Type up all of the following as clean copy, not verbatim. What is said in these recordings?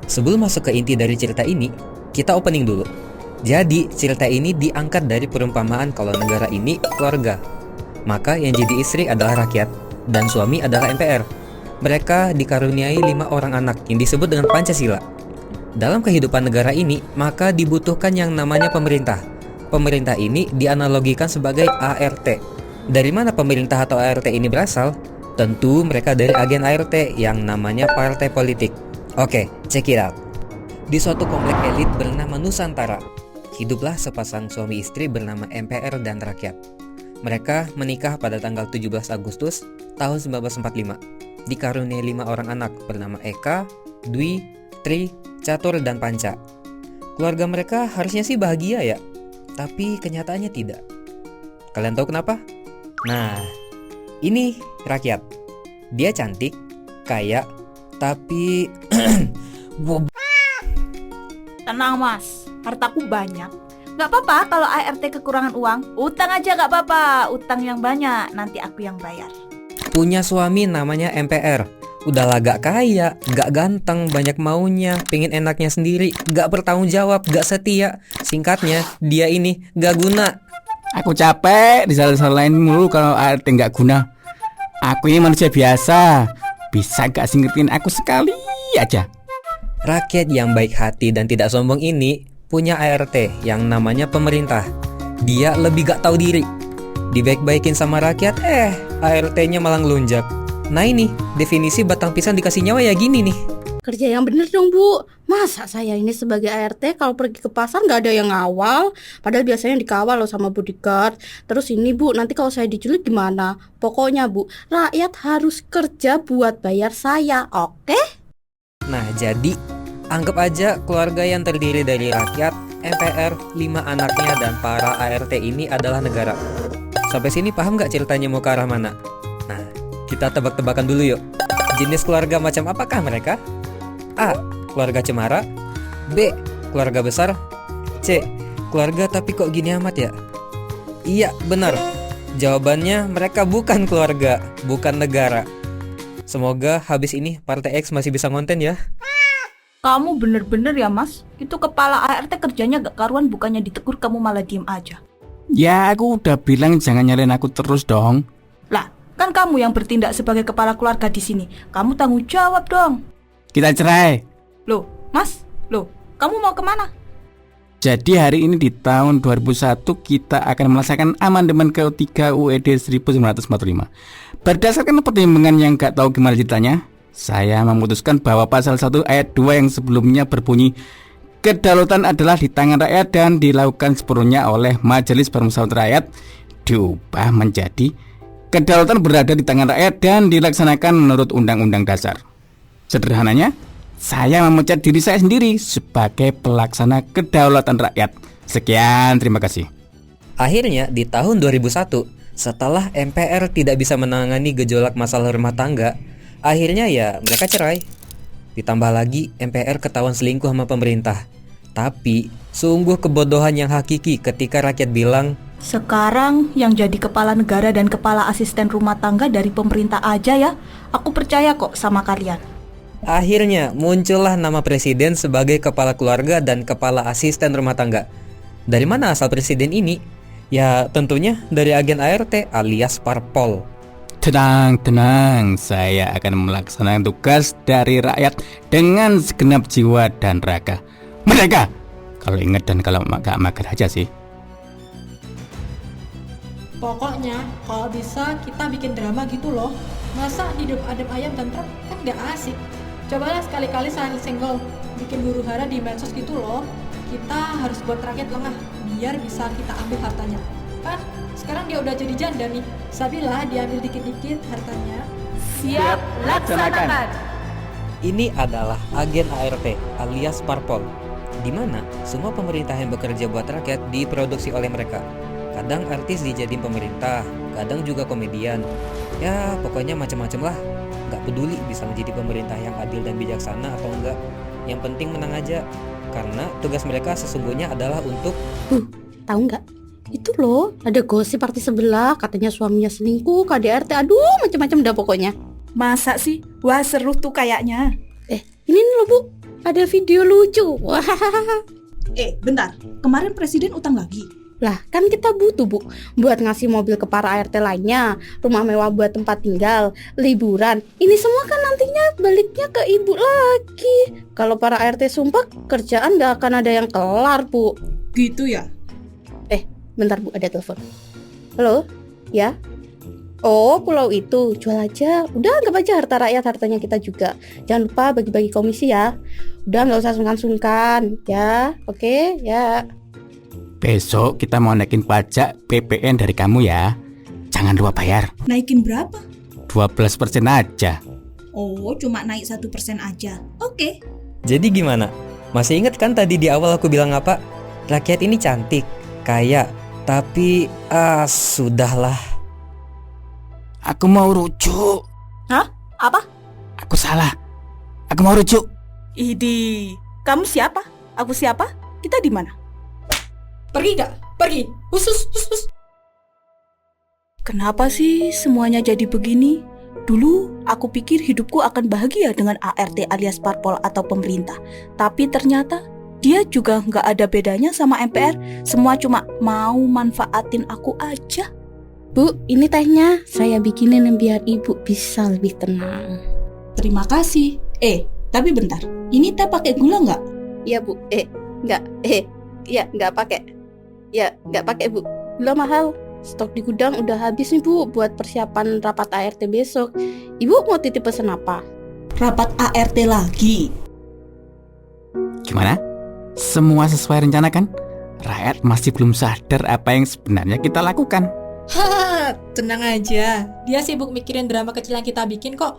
Sebelum masuk ke inti dari cerita ini, kita opening dulu. Jadi, cerita ini diangkat dari perumpamaan kalau negara ini keluarga. Maka yang jadi istri adalah rakyat, dan suami adalah MPR. Mereka dikaruniai 5 orang anak yang disebut dengan Pancasila. Dalam kehidupan negara ini, maka dibutuhkan yang namanya pemerintah. Pemerintah ini dianalogikan sebagai ART. Dari mana pemerintah atau ART ini berasal? Tentu mereka dari agen ART yang namanya partai politik. Oke, check it out. Di suatu komplek elit bernama Nusantara, hiduplah sepasang suami istri bernama MPR dan rakyat. Mereka menikah pada tanggal 17 Agustus tahun 1945. Dikaruniai 5 orang anak bernama Eka, Dwi, Tri, Catur, dan Panca. Keluarga mereka harusnya sih bahagia ya, tapi kenyataannya tidak. Kalian tahu kenapa? Nah, ini rakyat. Dia cantik, kaya, tapi Tenang mas, hartaku banyak. Gak apa-apa kalau ART kekurangan uang. Utang aja gak apa-apa, utang yang banyak, nanti aku yang bayar. punya suami namanya MPR. Udahlah gak kaya, gak ganteng, banyak maunya, pengen enaknya sendiri, gak bertanggung jawab, gak setia. Singkatnya, dia ini gak guna. Aku capek disalah-salahin mulu kalau ART nggak guna. Aku ini manusia biasa. Bisa gak sih ngertiin aku sekali aja? Rakyat yang baik hati dan tidak sombong ini punya ART yang namanya pemerintah. Dia lebih gak tahu diri. Dibaik-baikin sama rakyat, ART-nya malah ngelunjak. Nah ini, definisi batang pisang dikasih nyawa ya gini nih. Kerja yang bener dong Bu. Masa saya ini sebagai ART kalau pergi ke pasar gak ada yang ngawal? Padahal biasanya dikawal loh sama bodyguard. Terus ini Bu, nanti kalau saya diculik gimana? Pokoknya Bu, rakyat harus kerja buat bayar saya, oke? Nah jadi, anggap aja keluarga yang terdiri dari rakyat, MPR, 5 anaknya, dan para ART ini adalah negara. Sampai sini paham gak ceritanya mau ke arah mana? Nah, kita tebak-tebakan dulu yuk. Jenis keluarga macam apakah mereka? A. Keluarga cemara. B. Keluarga besar. C. Keluarga tapi kok gini amat ya? Iya, benar. Jawabannya mereka bukan keluarga, bukan negara. Semoga habis ini Partai X masih bisa ngonten ya. Kamu bener-bener ya mas, itu kepala ART kerjanya gak karuan, bukannya ditegur kamu malah diem aja. Ya aku udah bilang jangan nyalain aku terus dong. Lah, kan kamu yang bertindak sebagai kepala keluarga di sini. Kamu tanggung jawab dong. Kita cerai. Loh, mas, kamu mau kemana? Jadi hari ini di tahun 2001 kita akan melaksanakan amandemen ke-3 UED 1945. Berdasarkan pertimbangan yang gak tahu gimana ceritanya, saya memutuskan bahwa pasal 1 ayat 2 yang sebelumnya berbunyi kedaulatan adalah di tangan rakyat dan dilakukan sepenuhnya oleh Majelis Permusyawaratan Rakyat diubah menjadi kedaulatan berada di tangan rakyat dan dilaksanakan menurut Undang-Undang Dasar. Sederhananya, saya memecat diri saya sendiri sebagai pelaksana kedaulatan rakyat. Sekian, terima kasih. Akhirnya di tahun 2001, setelah MPR tidak bisa menangani gejolak masalah rumah tangga, akhirnya ya mereka cerai. Ditambah lagi MPR ketahuan selingkuh sama pemerintah. Tapi sungguh kebodohan yang hakiki ketika rakyat bilang, Sekarang yang jadi kepala negara dan kepala asisten rumah tangga dari pemerintah aja ya. Aku percaya kok sama kalian. akhirnya muncullah nama presiden sebagai kepala keluarga dan kepala asisten rumah tangga. Dari mana asal presiden ini? Ya tentunya dari agen ART alias Parpol. Tenang, saya akan melaksanakan tugas dari rakyat dengan segenap jiwa dan raga. Mereka, kalau ingat dan kalau gak mager aja sih. Pokoknya kalau bisa kita bikin drama gitu loh. Masa hidup adem ayam tentrem kan gak asik. Cobalah sekali-kali saling senggol, bikin huru hara di medsos gitu loh. Kita harus buat rakyat lengah biar bisa kita ambil hartanya. Kan sekarang dia udah jadi janda nih, sabilah diambil dikit-dikit hartanya. Siap, laksanakan. Ini adalah agen ART alias Parpol, di mana semua pemerintah yang bekerja buat rakyat diproduksi oleh mereka. Kadang artis dijadiin pemerintah, kadang juga komedian. Ya pokoknya macam-macam lah. Gak peduli bisa menjadi pemerintah yang adil dan bijaksana atau enggak. Yang penting menang aja. Karena tugas mereka sesungguhnya adalah untuk Tahu nggak? Itu loh, ada gosip artis sebelah katanya suaminya selingkuh, KDRT, aduh macam-macam dah pokoknya. Masa sih? Wah seru tuh kayaknya. Ini loh Bu, ada video lucu. Wah, Bentar. Kemarin presiden utang lagi. lah kan kita butuh Bu buat ngasih mobil ke para ART lainnya, rumah mewah buat tempat tinggal, liburan. Ini semua kan nantinya baliknya ke ibu lagi. Kalau para ART sumpah, kerjaan gak akan ada yang kelar Bu. Gitu ya? Bentar Bu, ada telepon. Halo? Ya? Oh, pulau itu jual aja. Udah anggap aja harta rakyat, hartanya kita juga. Jangan lupa bagi-bagi komisi ya. Udah nggak usah sungkan-sungkan ya. Oke ya. Besok kita mau naikin pajak PPN dari kamu ya. Jangan lupa bayar. Naikin berapa? 12% aja. Oh, cuma naik 1% aja. Oke. Jadi gimana? Masih ingat kan tadi di awal aku bilang apa? Rakyat ini cantik, kaya, tapi sudahlah. Aku mau rujuk. Hah? Apa? Aku salah. Aku mau rujuk. Idi, kamu siapa? Aku siapa? Kita di mana? Pergi gak? Pergi. Usus. Kenapa sih semuanya jadi begini? Dulu aku pikir hidupku akan bahagia dengan ART alias parpol atau pemerintah. Tapi ternyata dia juga nggak ada bedanya sama MPR. Semua cuma mau manfaatin aku aja. Bu, ini tehnya saya bikinin biar ibu bisa lebih tenang. Terima kasih. Tapi bentar. Ini teh pakai gula nggak? Iya Bu. Nggak pakai. Ya, nggak pakai Bu. Gula mahal. Stok di gudang udah habis nih Bu buat persiapan rapat ART besok. Ibu mau titip pesan apa? Rapat ART lagi. Gimana? Semua sesuai rencana kan? Rakyat masih belum sadar apa yang sebenarnya kita lakukan. Hahaha, tenang aja. Dia sibuk mikirin drama kecil yang kita bikin kok.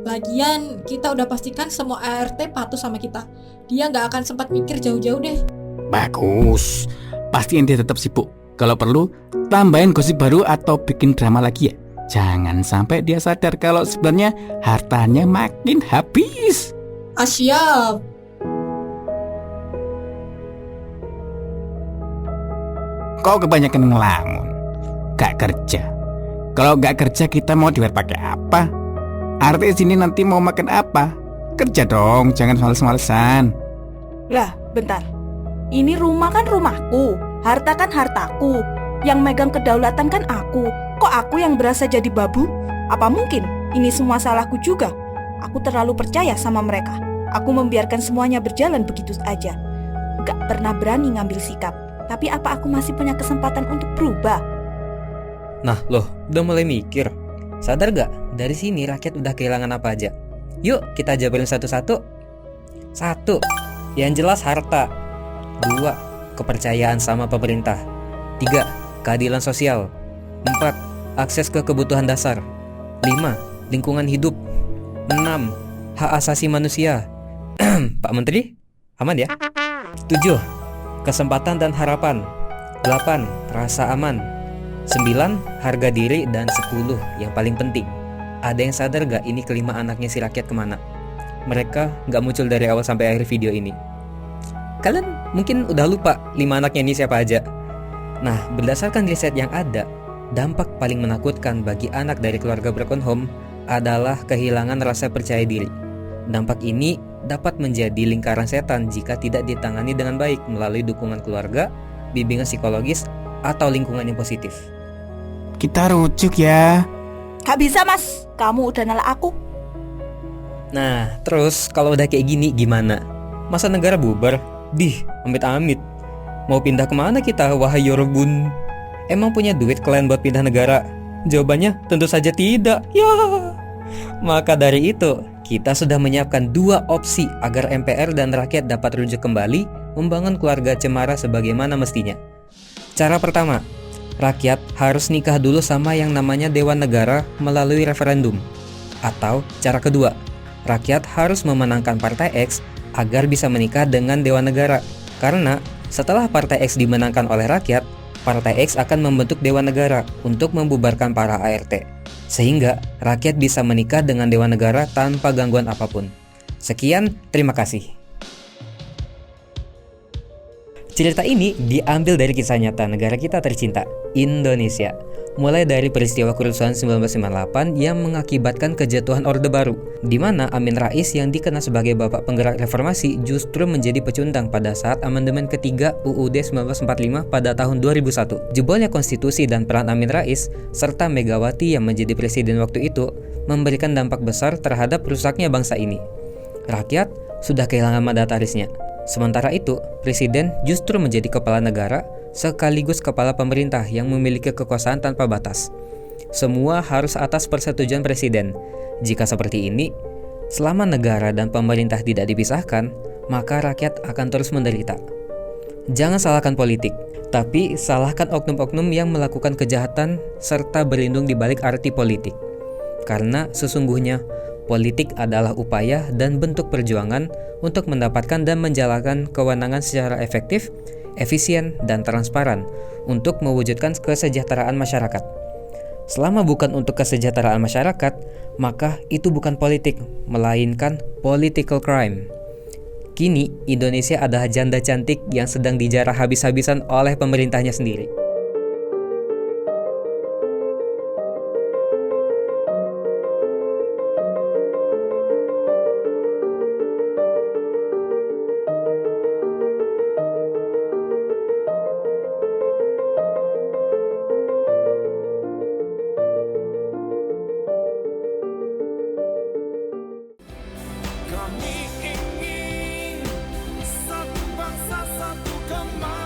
Lagian kita udah pastikan semua ART patuh sama kita. Dia nggak akan sempat mikir jauh-jauh deh. Bagus. Pastiin dia tetap sibuk. Kalau perlu, tambahin gosip baru atau bikin drama lagi ya. Jangan sampai dia sadar kalau sebenarnya hartanya makin habis. Siap. Kok kebanyakan ngelamun? Gak kerja. Kalau gak kerja kita mau dibayar pakai apa? Artis sini nanti mau makan apa? Kerja dong, jangan males-malesan. Lah, bentar. Ini rumah kan rumahku, harta kan hartaku. Yang megang kedaulatan kan aku. Kok aku yang berasa jadi babu? Apa mungkin ini semua salahku juga? Aku terlalu percaya sama mereka. Aku membiarkan semuanya berjalan begitu aja. Gak pernah berani ngambil sikap. Tapi apa aku masih punya kesempatan untuk berubah? Nah loh, udah mulai mikir. Sadar gak? Dari sini rakyat udah kehilangan apa aja. Yuk kita jabarin satu-satu. 1. Yang jelas harta. 2. Kepercayaan sama pemerintah. 3. Keadilan sosial. 4. Akses ke kebutuhan dasar. 5. Lingkungan hidup. 6. Hak asasi manusia. Pak Menteri, aman ya? 7. Kesempatan dan harapan. 8. Rasa aman. 9. Harga diri. Dan 10. Yang paling penting, ada yang sadar gak ini kelima anaknya si rakyat kemana? Mereka gak muncul dari awal sampai akhir video ini. Kalian mungkin udah lupa 5 anaknya ini siapa aja. Nah, berdasarkan riset yang ada, dampak paling menakutkan bagi anak dari keluarga broken home adalah kehilangan rasa percaya diri. Dampak ini dapat menjadi lingkaran setan jika tidak ditangani dengan baik melalui dukungan keluarga, bimbingan psikologis, atau lingkungan yang positif. Kita rujuk ya. Gak bisa mas, kamu udah nolak aku. Nah, terus kalau udah kayak gini gimana? Masa negara bubar? Dih, amit-amit. Mau pindah kemana kita, wahai Yorobun? Emang punya duit kalian buat pindah negara? Jawabannya tentu saja tidak. Ya. Maka dari itu, kita sudah menyiapkan 2 opsi agar MPR dan rakyat dapat rujuk kembali membangun keluarga cemara sebagaimana mestinya. Cara pertama, rakyat harus nikah dulu sama yang namanya Dewan Negara melalui referendum. Atau cara kedua, rakyat harus memenangkan Partai X agar bisa menikah dengan Dewan Negara. Karena setelah Partai X dimenangkan oleh rakyat, Partai X akan membentuk Dewan Negara untuk membubarkan para ART. Sehingga rakyat bisa menikah dengan Dewan Negara tanpa gangguan apapun. Sekian, terima kasih. Cerita ini diambil dari kisah nyata negara kita tercinta, Indonesia. Mulai dari peristiwa kerusuhan 1998 yang mengakibatkan kejatuhan Orde Baru, di mana Amin Rais yang dikenal sebagai bapak penggerak reformasi justru menjadi pecundang pada saat amandemen ketiga UUD 1945 pada tahun 2001. Jebolnya konstitusi dan peran Amin Rais, serta Megawati yang menjadi presiden waktu itu, memberikan dampak besar terhadap rusaknya bangsa ini. Rakyat sudah kehilangan mandatarisnya. Sementara itu, presiden justru menjadi kepala negara sekaligus kepala pemerintah yang memiliki kekuasaan tanpa batas. Semua harus atas persetujuan presiden. Jika seperti ini, selama negara dan pemerintah tidak dipisahkan, maka rakyat akan terus menderita. Jangan salahkan politik, tapi salahkan oknum-oknum yang melakukan kejahatan serta berlindung di balik arti politik. Karena sesungguhnya, politik adalah upaya dan bentuk perjuangan untuk mendapatkan dan menjalankan kewenangan secara efektif, efisien, dan transparan untuk mewujudkan kesejahteraan masyarakat. Selama bukan untuk kesejahteraan masyarakat, maka itu bukan politik, melainkan political crime. Kini, Indonesia adalah janda cantik yang sedang dijarah habis-habisan oleh pemerintahnya sendiri. Kami ingin satu bangsa, satu kemana.